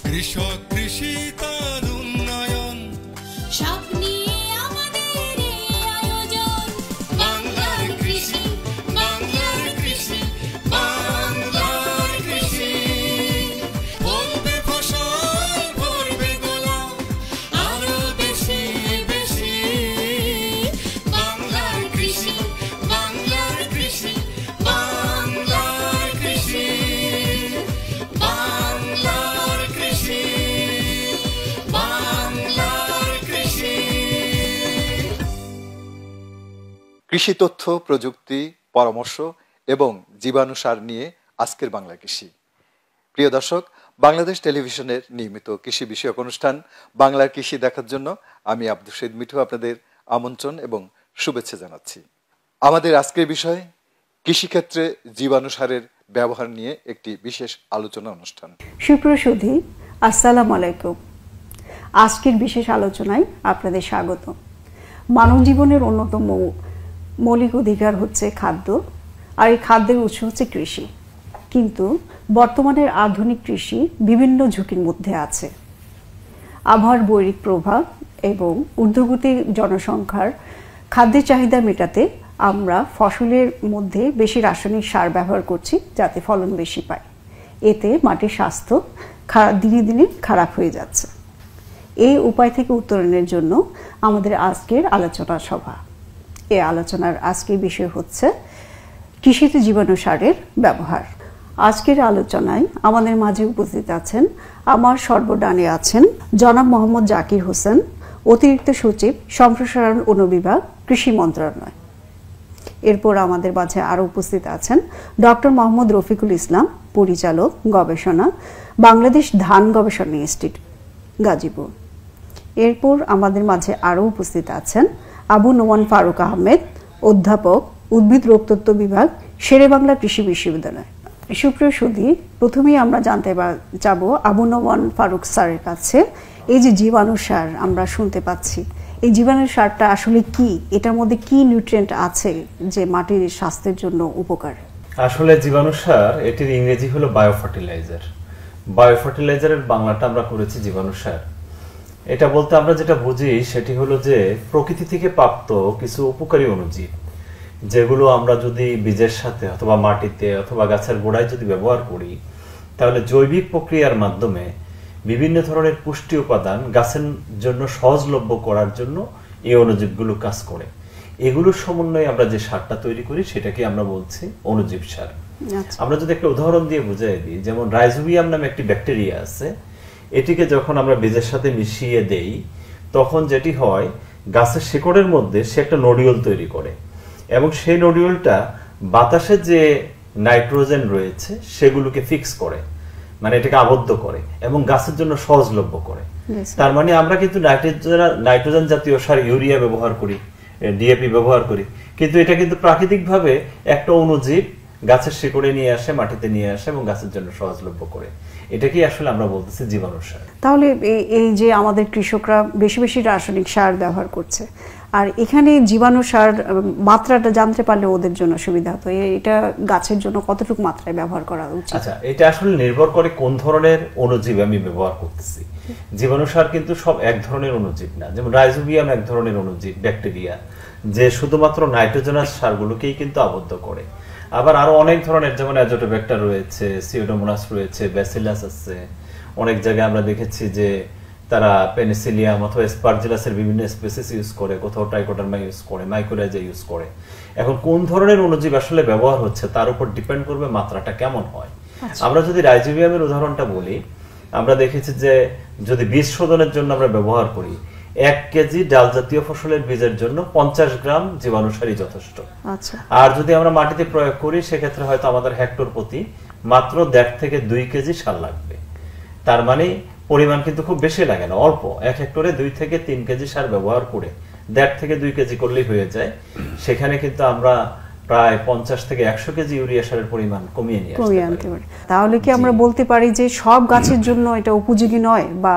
কৃষক কৃষি তার উন্নয়ন সব নিয়ে আমাদের এই আয়োজন। বাংলার কৃষি, বাংলার কৃষি, বাংলার কৃষি। ফলবে ফসল ভরবে গোলা আরো বেশি বেশি। বাংলার কৃষি, বাংলার কৃষি, বাংলার কৃষি, বাংলার কৃষি, বাংলার কৃষি। কৃষি তথ্য, প্রযুক্তি, পরামর্শ এবং জীবাণু সার নিয়ে আজকের বাংলা কৃষি। প্রিয় দর্শক, বাংলাদেশ টেলিভিশনের নিয়মিত কৃষি বিষয়ক অনুষ্ঠান বাংলার কৃষি দেখার জন্য আমি আব্দুল শহীদ মিঠু আপনাদের আমন্ত্রণ এবং শুভেচ্ছা জানাচ্ছি। আমাদের আজকের বিষয় কৃষিক্ষেত্রে জীবাণু সারের ব্যবহার নিয়ে একটি বিশেষ আলোচনা অনুষ্ঠান। সুপ্রসুধী, আসসালামু আলাইকুম। আজকের বিশেষ আলোচনায় আপনাদের স্বাগত। মানব জীবনের অন্যতম মৌলিক অধিকার হচ্ছে খাদ্য, আর এই খাদ্যের উৎস হচ্ছে কৃষি। কিন্তু বর্তমানের আধুনিক কৃষি বিভিন্ন ঝুঁকির মধ্যে আছে। আবহাওয়ার বৈরিক প্রভাব এবং ঊর্ধ্বগতি জনসংখ্যার খাদ্যের চাহিদা মেটাতে আমরা ফসলের মধ্যে বেশি রাসায়নিক সার ব্যবহার করছি যাতে ফলন বেশি পায়। এতে মাটির স্বাস্থ্য দিনে দিনে খারাপ হয়ে যাচ্ছে। এই উপায় থেকে উত্তরণের জন্য আমাদের আজকের আলোচনা সভা। এই আলোচনার আজকের বিষয় হচ্ছে কৃষিতে জীবাণু সারের ব্যবহার। আজকের আলোচনায় আমাদের মাঝে উপস্থিত আছেন, আমার সর্বডানে আছেন জনাব মোহাম্মদ জাকির হোসেন, অতিরিক্ত সচিব, সম্প্রসারণ অনুবিভাগ, কৃষি মন্ত্রণালয়। এরপর আমাদের মাঝে আরও উপস্থিত আছেন ডক্টর মোহাম্মদ রফিকুল ইসলাম, পরিচালক গবেষণা, বাংলাদেশ ধান গবেষণা ইনস্টিটিউট, গাজীপুর। এরপর আমাদের মাঝে আরও উপস্থিত আছেন আবু নোমান ফারুক আহমেদ, অধ্যাপক, উদ্ভিদ রোগতত্ত্ব বিভাগ, শেরেবাংলা কৃষি বিশ্ববিদ্যালয়। সুপ্রিয় সুধী, প্রথমেই আমরা জানতে যাব আবু নোমান ফারুক স্যারের কাছে, এই যে জীবাণু সার আমরা শুনতে পাচ্ছি, এই জীবাণু সারটা আসলে কি? এটার মধ্যে কি নিউট্রিয়েন্ট আছে যে মাটির স্বাস্থ্যের জন্য উপকার? আসলে জীবাণু সার, এটির ইংরেজি হলো বায়োফার্টিলাইজার। বায়োফার্টিলাইজারের বাংলাটা আমরা করেছি জীবাণু সার। এটা বলতে আমরা যেটা বুঝি সেটি হলো যে প্রকৃতি থেকে প্রাপ্ত কিছু উপকারী অণুজীব, যেগুলো আমরা যদি বীজের সাথে অথবা মাটিতে অথবা গাছের গোড়ায় যদি ব্যবহার করি, তাহলে জৈবিক প্রক্রিয়ার মাধ্যমে বিভিন্ন ধরনের পুষ্টি উপাদান গাছের জন্য সহজলভ্য করার জন্য এই অণুজীবগুলো কাজ করে। এগুলোর সমন্বয়ে আমরা যে সারটা তৈরি করি সেটাকে আমরা বলছি অণুজীব সার। আমরা যদি একটা উদাহরণ দিয়ে বুঝাই দিই, যেমন রাইজোবিয়াম নামে একটি ব্যাকটেরিয়া আছে, এটিকে যখন আমরা বীজের সাথে মিশিয়ে দেই তখন যেটি হয়, গাছের শিকড়ের মধ্যে সে একটা নডিউল তৈরি করে এবং সেই নডিউলটা বাতাসে যে নাইট্রোজেন রয়েছে সেগুলোকে ফিক্স করে, মানে এটাকে আবদ্ধ করে এবং গাছের জন্য সহজলভ্য করে। তার মানে আমরা কিন্তু নাইট্রোজেন জাতীয় সার, ইউরিয়া ব্যবহার করি, ডিএপি ব্যবহার করি, কিন্তু এটা কিন্তু প্রাকৃতিকভাবে একটা অণুজীব গাছের শিকড়ে নিয়ে আসে, মাটিতে নিয়ে আসে এবং গাছের জন্য সহজলভ্য করে। এটাকেই আসলে আমরা বলতেছি জীবাণু সার। তাহলে এই যে আমাদের কৃষকরা বেশি বেশি রাসায়নিক সার ব্যবহার করছে, আর এখানে জীবাণু সার মাত্রাটা জানতে পারলে ওদের জন্য সুবিধা হতো। এটা গাছের জন্য কতটুকু মাত্রায় ব্যবহার করা উচিত? আচ্ছা, এটা আসলে নির্ভর করে কোন ধরনের অণুজীব আমি ব্যবহার করতেছি। জীবাণু সার কিন্তু সব এক ধরনের অণুজীব না। যেমন রাইজোবিয়াম এক ধরনের অণুজীব, ব্যাকটেরিয়া, যে শুধুমাত্র নাইট্রোজেনাস সারগুলোকেই কিন্তু আবদ্ধ করে। আবার আরো অনেক ধরনের, যেমন অ্যাজোটোব্যাক্টার রয়েছে, সিউডোমোনাস রয়েছে, ব্যাসিলাস আছে। অনেক জায়গায় আমরা দেখেছি যে তারা পেনিসিলিয়াম অথবা স্পার্জিলাসের বিভিন্ন স্পেসিস ইউজ করে, কোথাও ট্রাইকোডার্মা ইউজ করে, মাইকোরাইজা ইউজ করে। এখন কোন ধরনের অণুজীব আসলে ব্যবহার হচ্ছে তার উপর ডিপেন্ড করবে মাত্রাটা কেমন হয়। আমরা যদি রাইজোবিয়ামের উদাহরণটা বলি, আমরা দেখেছি যে যদি বীজ শোধনের জন্য আমরা ব্যবহার করি, 1 কেজি ডাল জাতীয় ফসলের বীজের জন্য 50 গ্রাম জীবাণু সারই যথেষ্ট। আর যদি আমরা মাটিতে প্রয়োগ করি সেক্ষেত্রে হয়তো আমাদের হেক্টর প্রতি মাত্র 1.5 থেকে 2 কেজি সার লাগবে। তার মানে পরিমাণ কিন্তু খুব বেশি লাগে না, অল্প। 1 হেক্টরে 2 থেকে 3 কেজি সার ব্যবহার করে 1.5 থেকে 2 কেজি করলেই হয়ে যায়। সেখানে কিন্তু আমরা প্রায় 50 থেকে 100 কেজি ইউরিয়া সারের পরিমাণ কমিয়ে নিয়ে আসতে পারি। তাহলে কি আমরা বলতে পারি যে সব গাছের জন্য এটা উপযোগী নয়, বা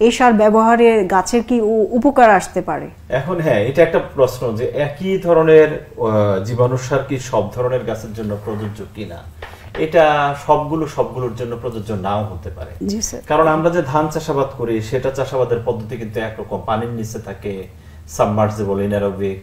এই সার ব্যবহারে গাছের কি উপকার আসতে পারে? এখন হ্যাঁ, এটা একটা প্রশ্ন যে একই ধরনের জীবাণু সার কি সব ধরনের গাছের জন্য প্রযোজ্য কিনা। এটা সবগুলোর জন্য প্রযোজ্য নাও হতে পারে। জি স্যার। কারণ আমরা যে ধান চাষাবাদ করি সেটা চাষাবাদের পদ্ধতি কিন্তু একরকম, পানির নিচে থাকে, সাবমার্সিবল, ইনঅ্যারোবিক,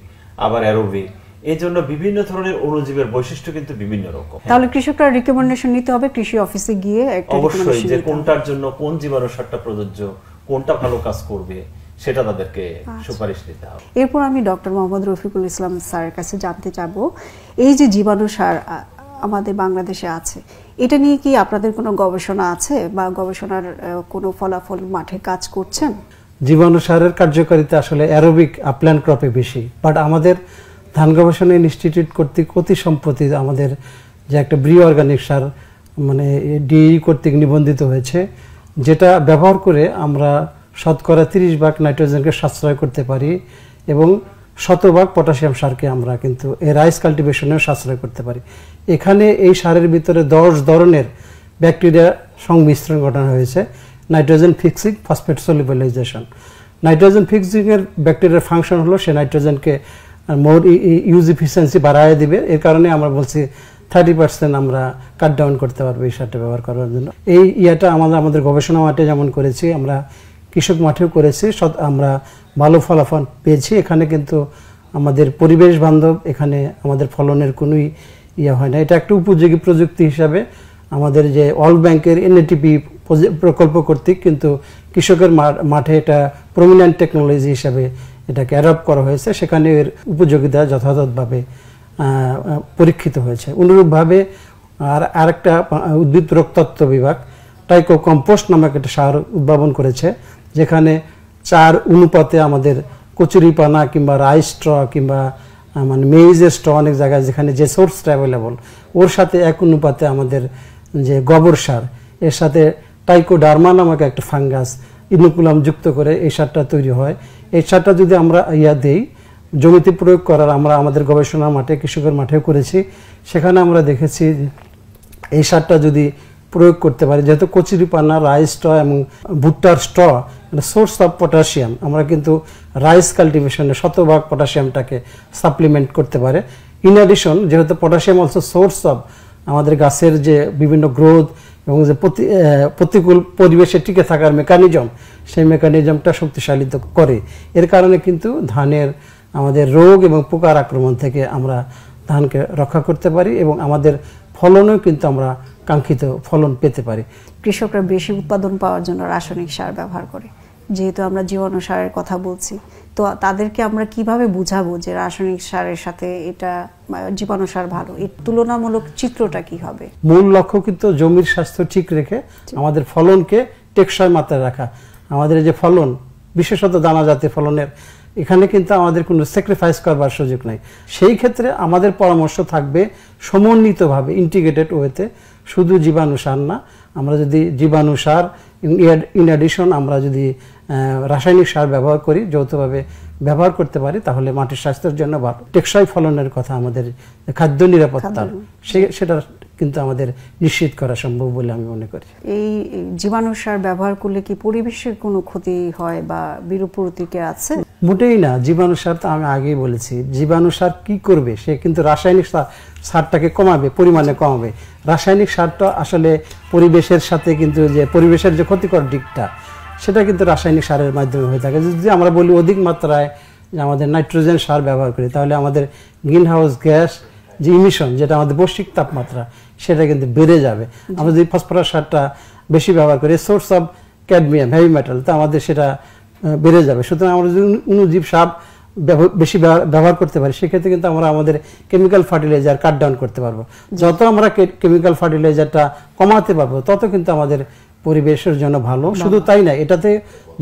আবার অ্যারোবিক। এই জন্য বিভিন্ন ধরনের অণুজীবের বৈশিষ্ট্য কিন্তু বিভিন্ন রকম। তাহলে কৃষকরা রিকমেন্ডেশন নিতে হবে কৃষি অফিসে গিয়ে একটা অবশ্যই, যে কোনটার জন্য কোন জীবাণু সারটা প্রযোজ্য, কোনটা ভালো কাজ করবে সেটা তাদেরকে সুপারিশ দিতে হবে। এরপর আমি ডক্টর মোহাম্মদ রফিকুল ইসলাম স্যারের কাছে জানতে চাবো, এই যে জীবাণু সার আমাদের বাংলাদেশে আছে, এটা নিয়ে কি আপনাদের কোনো গবেষণা আছে বা গবেষণার কোনো ফলাফল মাঠে কাজ করছেন? জীবাণু সারের কার্যকারিতা আসলে অ্যারোবিক আপল্যান্ড ক্রপে বেশি, বাট আমাদের ধান গবেষণা ইনস্টিটিউট কর্তৃক অতি সম্প্রতি আমাদের যে একটা ব্রিও অর্গানিক সার মানে ডিই কর্তৃক নিবন্ধিত হয়েছে, যেটা ব্যবহার করে আমরা শতকরা 30 ভাগ নাইট্রোজেনকে সাশ্রয় করতে পারি এবং 100 ভাগ পটাশিয়াম সারকে আমরা কিন্তু এই রাইস কাল্টিভেশনেও সাশ্রয় করতে পারি। এখানে এই সারের ভিতরে 10 ধরনের ব্যাকটেরিয়া সংমিশ্রণ ঘটানো হয়েছে। Nitrogen fixing, phosphate solubilization. Nitrogen fixing এর ব্যাকটেরিয়ার ফাংশন হলো সে নাইট্রোজেনকে মোর ইউজ এফিসিয়েন্সি বাড়ায় দিবে। এর কারণে আমরা বলছি 30% আমরা কাট ডাউন করতে পারবো এই সারটা ব্যবহার করার জন্য। এই ইয়াটা আমাদের গবেষণা মাঠে যেমন করেছি, আমরা কৃষক মাঠেও করেছি, আমরা ভালো ফলাফল পেয়েছি। এখানে কিন্তু আমাদের পরিবেশ বান্ধব, এখানে আমাদের ফলনের কোনোই ইয়ে হয় না। এটা একটা উপযোগী প্রযুক্তি হিসাবে আমাদের যে ওয়ার্ল্ড ব্যাংকের এনএটিপি প্রকল্প কর্তৃক কিন্তু কৃষকের মাঠে এটা প্রমিনেন্ট টেকনোলজি হিসাবে এটাকে অ্যাডপ্ট করা হয়েছে, সেখানে এর উপযোগিতা যথাযথভাবে পরীক্ষিত হয়েছে। অনুরূপভাবে আরেকটা উদ্ভিদ রোগতত্ত্ব বিভাগ টাইকো কম্পোস্ট নামক একটা সার উদ্ভাবন করেছে, যেখানে 4 অনুপাতে আমাদের কচুরিপানা কিংবা রাইস স্ট্র কিংবা মানে মেইজের স্ট্র অনেক জায়গায় যেখানে যে সোর্সটা অ্যাভেলেবল, ওর সাথে 1 অনুপাতে আমাদের যে গোবর সার, এর সাথে টাইকোডার্মা নামক একটা ফাঙ্গাস ইনোকুলাম যুক্ত করে এই সারটা তৈরি হয়। এই সারটা যদি আমরা দেই জমিতে প্রয়োগ করার, আমরা আমাদের গবেষণা মাঠে কৃষকের মাঠেও করেছি, সেখানে আমরা দেখেছি এই সারটা যদি প্রয়োগ করতে পারি, যেহেতু কচুরিপানা, রাইস স্ট্র এবং ভুট্টার স্ট্র সোর্স অফ পটাশিয়াম, আমরা কিন্তু রাইস কাল্টিভেশনে 100 ভাগ পটাশিয়ামটাকে সাপ্লিমেন্ট করতে পারে। ইন অ্যাডিশন, যেহেতু পটাশিয়াম অলসো সোর্স অফ আমাদের গাছের যে বিভিন্ন গ্রোথ এবং যে প্রতিকূল পরিবেশে টিকে থাকার মেকানিজম, সেই মেকানিজমটা শক্তিশালী করে। এর কারণে কিন্তু ধানের আমাদের রোগ এবং পোকার আক্রমণ থেকে আমরা ধানকে রক্ষা করতে পারি এবং আমাদের ফলনেও কিন্তু আমরা কাঙ্ক্ষিত ফলন পেতে পারি। কৃষকরা বেশি উৎপাদন পাওয়ার জন্য রাসায়নিক সার ব্যবহার করে, যেহেতু আমরা জীবাণু সারের কথা বলছি, তো তাদেরকে আমরা কিভাবে বুঝাবো যে রাসায়নিক সারের সাথে এটা জীবাণু সার ভালো? এর তুলনামূলক চিত্রটা কি হবে? মূল লক্ষ্য কিন্তু জমির স্বাস্থ্য ঠিক রেখে আমাদের ফলনকে টেকসই মাত্রায় রাখা। আমাদের যে ফলন, বিশেষত দানা জাতীয় ফলনের, এখানে কিন্তু আমাদের কোনো স্যাক্রিফাইস করবার সুযোগ নাই। সেই ক্ষেত্রে আমাদের পরামর্শ থাকবে সমন্বিতভাবে ইন্টিগ্রেটেড ওয়েতে, শুধু জীবাণু সার না, আমরা যদি জীবাণু সার ইন অ্যাডিশন আমরা যদি রাসায়নিক সার ব্যবহার করি, যৌথভাবে ব্যবহার করতে পারি, তাহলে মাটির স্বাস্থ্যের জন্য ভালো। টেকসই ফলনের কথা, আমাদের খাদ্য নিরাপত্তার, সেটা কিন্তু আমাদের নিশ্চিত করা সম্ভব বলে আমি মনে করি। এই জীবাণু সার ব্যবহার করলে কি পরিবেশের কোনো ক্ষতি হয় বা বিরূপ প্রতিক্রিয়া আছে? মোটেই না। জীবাণু সার তো আমি আগেই বলেছি, জীবাণু সার কি করবে, সে কিন্তু রাসায়নিক সারটাকে কমাবে, পরিমাণে কমাবে। রাসায়নিক সারটা আসলে পরিবেশের সাথে কিন্তু যে পরিবেশের যে ক্ষতিকর দিকটা, সেটা কিন্তু রাসায়নিক সারের মাধ্যমে হয়ে থাকে। যদি আমরা বলি অধিক মাত্রায় যে আমাদের নাইট্রোজেন সার ব্যবহার করি, তাহলে আমাদের গ্রিন হাউস গ্যাস যে ইমিশন, যেটা আমাদের বৈশ্বিক তাপমাত্রা, সেটা কিন্তু বেড়ে যাবে। আমরা যদি ফসফরাস সারটা বেশি ব্যবহার করি, source of cadmium, heavy metal, তো আমাদের সেটা বেড়ে যাবে। সুতরাং আমরা যদি অণুজীব সার বেশি ব্যবহার করতে পারি, সেক্ষেত্রে কিন্তু আমরা আমাদের কেমিক্যাল ফার্টিলাইজার কাট ডাউন করতে পারবো। যত আমরা কেমিক্যাল ফার্টিলাইজারটা কমাতে পারবো, তত কিন্তু আমাদের পরিবেশের জন্য ভালো। শুধু তাই না, এটাতে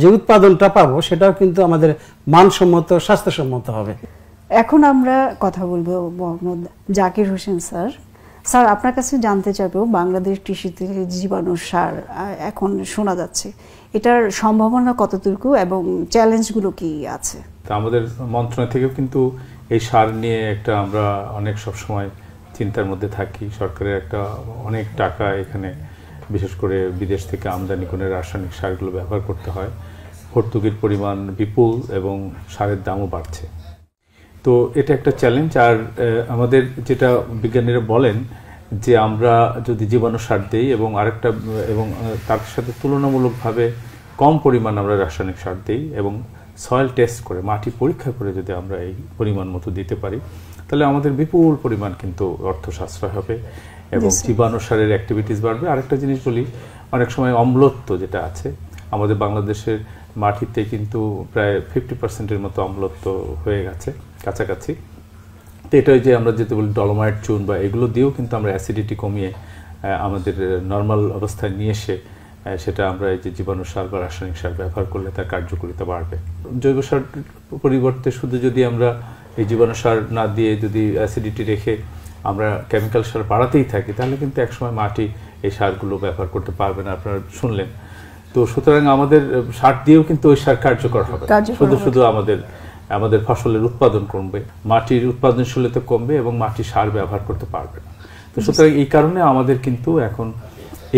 যে উৎপাদনটা পাবো সেটাও কিন্তু আমাদের মানসম্মত, স্বাস্থ্যসম্মত হবে। এখন আমরা কথা বলবো মোহাম্মদ জাকির হোসেন স্যার। স্যার, আপনার কাছে জানতে চাইবো, বাংলাদেশ কৃষিতে জীবাণু সার এখন শোনা যাচ্ছে, এটার সম্ভাবনা কতটুকু এবং চ্যালেঞ্জগুলো কি আছে? আমাদের মন্ত্রণালয় থেকেও কিন্তু এই সার নিয়ে একটা আমরা অনেক সবসময় চিন্তার মধ্যে থাকি। সরকারের একটা অনেক টাকা এখানে বিশেষ করে বিদেশ থেকে আমদানি করে রাসায়নিক সারগুলো ব্যবহার করতে হয়। ভর্তুকির পরিমাণ বিপুল এবং সারের দামও বাড়ছে। তো এটা একটা চ্যালেঞ্জ। আর আমাদের যেটা বিজ্ঞানীরা বলেন যে আমরা যদি জীবাণু সার দিই এবং আরেকটা এবং তার সাথে তুলনামূলকভাবে কম পরিমাণ আমরা রাসায়নিক সার দিই এবং সয়েল টেস্ট করে মাটি পরীক্ষা করে যদি আমরা এই পরিমাণ মতো দিতে পারি তাহলে আমাদের বিপুল পরিমাণ কিন্তু অর্থ সাশ্রয় হবে এবং জীবাণু সারের অ্যাক্টিভিটিস বাড়বে। আরেকটা জিনিস বলি, অনেক সময় অম্লত্ব যেটা আছে আমাদের বাংলাদেশের মাটিতে কিন্তু প্রায় 50%-এর মতো অম্লত্ব হয়ে গেছে কাছাকাছি। তো এটাই যে আমরা যেতে বলি ডলোমাইট চুন বা এগুলো দিয়েও কিন্তু আমরা অ্যাসিডিটি কমিয়ে আমাদের নর্মাল অবস্থায় নিয়ে এসে সেটা আমরা এই যে জীবাণু সার বা রাসায়নিক সার ব্যবহার করলে তার কার্যকারিতা বাড়বে। জৈব সার পরিবর্তে শুধু যদি আমরা এই জীবাণু সার না দিয়ে যদি অ্যাসিডিটি রেখে আমরা কেমিক্যাল সার বাড়াতেই থাকি তাহলে কিন্তু একসময় মাটি এই সারগুলো ব্যবহার করতে পারবে না, আপনারা শুনলেন। তো সুতরাং আমাদের সার দিয়েও কিন্তু ওই সার কার্যকর হবে, শুধু আমাদের ফসলের উৎপাদন কমবে, মাটির উৎপাদনশীলতা কমবে এবং মাটি সার ব্যবহার করতে পারবে না। তো সুতরাং এই কারণে আমাদের কিন্তু এখন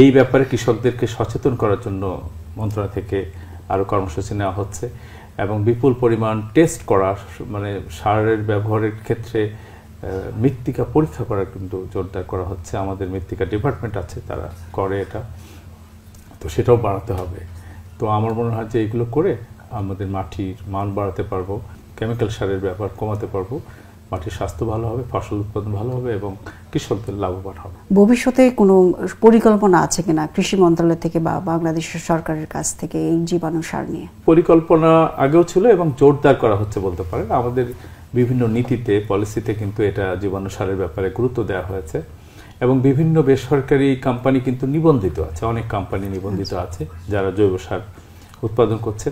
এই ব্যাপারে কৃষকদেরকে সচেতন করার জন্য মন্ত্রণালয় থেকে আরো কর্মসূচি নেওয়া হচ্ছে এবং বিপুল পরিমাণ টেস্ট করা, মানে সারের ব্যবহারের ক্ষেত্রে মৃত্তিকা পরীক্ষা করা কিন্তু জোরদার করা হচ্ছে। আমাদের মৃত্তিকা ডিপার্টমেন্ট আছে, তারা করে এটা, তো সেটাও বাড়াতে হবে। তো আমার মনে হয় যে এগুলো করে আমাদের মাটির মান বাড়াতে পারবো, কেমিক্যাল সারের ব্যবহার কমাতে পারবো, মাটির স্বাস্থ্য ভালো হবে, ফসল উৎপাদন ভালো হবে এবং কৃষকদের লাভবান হবে। ভবিষ্যতে কোনো পরিকল্পনা আছে কিনা কৃষি মন্ত্রণালয় থেকে বা বাংলাদেশ সরকারের কাছ থেকে এই জীবাণু সার নিয়ে? পরিকল্পনা আগেও ছিল এবং জোরদার করা হচ্ছে বলতে পারেন। আমাদের বিভিন্ন নীতিতে, পলিসিতে কিন্তু এটা জীবাণু সারের ব্যাপারে গুরুত্ব দেওয়া হয়েছে এবং বিভিন্ন বেসরকারি কোম্পানি কিন্তু নিবন্ধিত আছে, অনেক কোম্পানি নিবন্ধিত আছে যারা জৈব সার উৎপাদন করছে।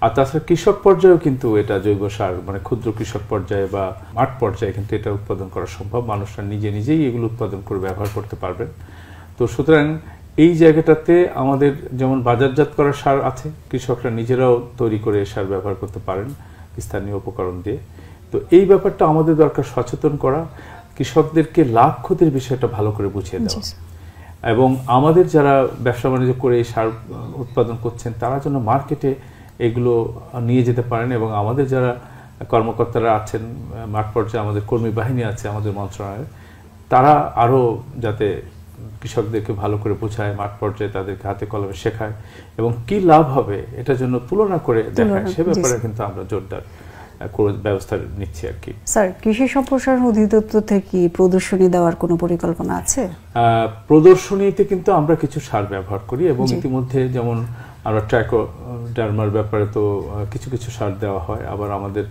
আর তাছাড়া কৃষক পর্যায়েও কিন্তু এটা জৈব সার, মানে ক্ষুদ্র কৃষক পর্যায়ে বা মাঠ পর্যায়ে কিন্তু এটা উৎপাদন করা সম্ভব। মানুষরা নিজেই এগুলো উৎপাদন করে ব্যবহার করতে পারবেন। তো সুতরাং এই জায়গাটাতে আমাদের যেমন বাজারজাত করার সার আছে, কৃষকরা নিজেরাও তৈরি করে সার ব্যবহার করতে পারেন স্থানীয় উপকরণ দিয়ে। তো এই ব্যাপারটা আমাদের দরকার সচেতন করা, কৃষকদেরকে লাভ ক্ষতির বিষয়টা ভালো করে বুঝিয়ে দেওয়া এবং আমাদের যারা ব্যবসা বাণিজ্য করে এই সার উৎপাদন করছেন তারা যেন মার্কেটে এগুলো নিয়ে যেতে পারেন এবং আমাদের যারা কর্মকর্তারা আছেন মাঠ পর্যায়ে, আমাদের কর্মী বাহিনী আছে আমাদের মন্ত্রণালয়ে, তারা আরও যাতে কৃষকদেরকে ভালো করে বোঝায়, মাঠ পর্যায়ে তাদেরকে হাতে কলমে শেখায় এবং কি লাভ হবে এটার জন্য তুলনা করে দেখায়, সে ব্যাপারে কিন্তু আমরা জোরদার ব্যবস্থা নিচ্ছি আর কি। স্যার, কৃষি সম্প্রসারণ অধিদপ্তর থেকে প্রদর্শনী দেওয়ার কোনো পরিকল্পনা আছে? প্রদর্শনীতে কিন্তু আমরা কিছু সার ব্যবহার করি এবং ইতিমধ্যে যেমন আমরা ট্রাইকোডার্মার ব্যাপারে তো কিছু সার দেওয়া হয়। আবার আমাদের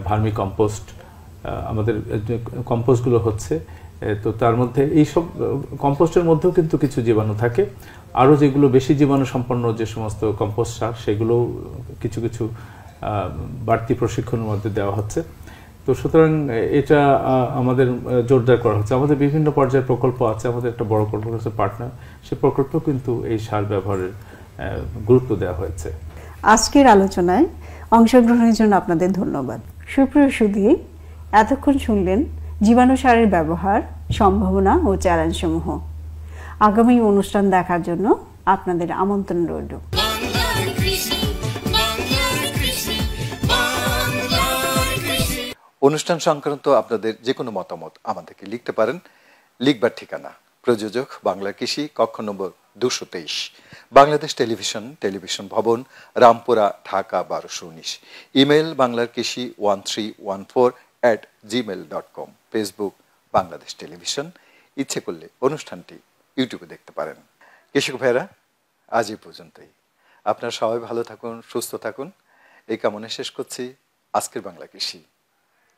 ভার্মি কম্পোস্ট, আমাদের কম্পোস্টগুলো হচ্ছে, তো তার মধ্যে এইসব কম্পোস্টের মধ্যেও কিন্তু কিছু জীবাণু থাকে। আরও যেগুলো বেশি জীবাণু সম্পন্ন যে সমস্ত কম্পোস্ট সার, সেগুলোও কিছু বাড়তি প্রশিক্ষণের মধ্যে দেওয়া হচ্ছে। তো সুতরাং এটা আমাদের জোরদার করা হচ্ছে। আমাদের বিভিন্ন পর্যায়ের প্রকল্প আছে, আমাদের একটা বড় প্রকল্প আছে পার্টনার, সে প্রকল্পেও কিন্তু এই সার ব্যবহারের গুরুত্ব দেওয়া হয়েছে। আজকের আলোচনায় অংশগ্রহণের জন্য আপনাদের ধন্যবাদ। সুপ্রিয় সুধী, এতক্ষণ শুনলেন জীবাণু সারের ব্যবহার, সম্ভাবনা ও চ্যালেঞ্জসমূহ। আগামী অনুষ্ঠান দেখার জন্য আপনাদের আমন্ত্রণ রইল। অনুষ্ঠান সংক্রান্ত আপনাদের যে কোনো মতামত আমাদেরকে লিখতে পারেন। লিখবার ঠিকানা: প্রযোজক বাংলা কৃষি, কক্ষ নম্বর 223, বাংলাদেশ টেলিভিশন ভবন, রামপুরা, ঢাকা 1219। ইমেল বাংলার কৃষি 1314@gmail.com। Facebook Bangladesh television. ইচ্ছে করলে অনুষ্ঠানটি ইউটিউবে দেখতে পারেন। কৃষক ভাইরা, আজ এই পর্যন্তই। আপনারা সবাই ভালো থাকুন, সুস্থ থাকুন, এই কামনা শেষ করছি আজকের বাংলা কৃষি।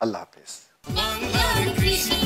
আল্লাহ হাফেজ। বাংলার কৃষি।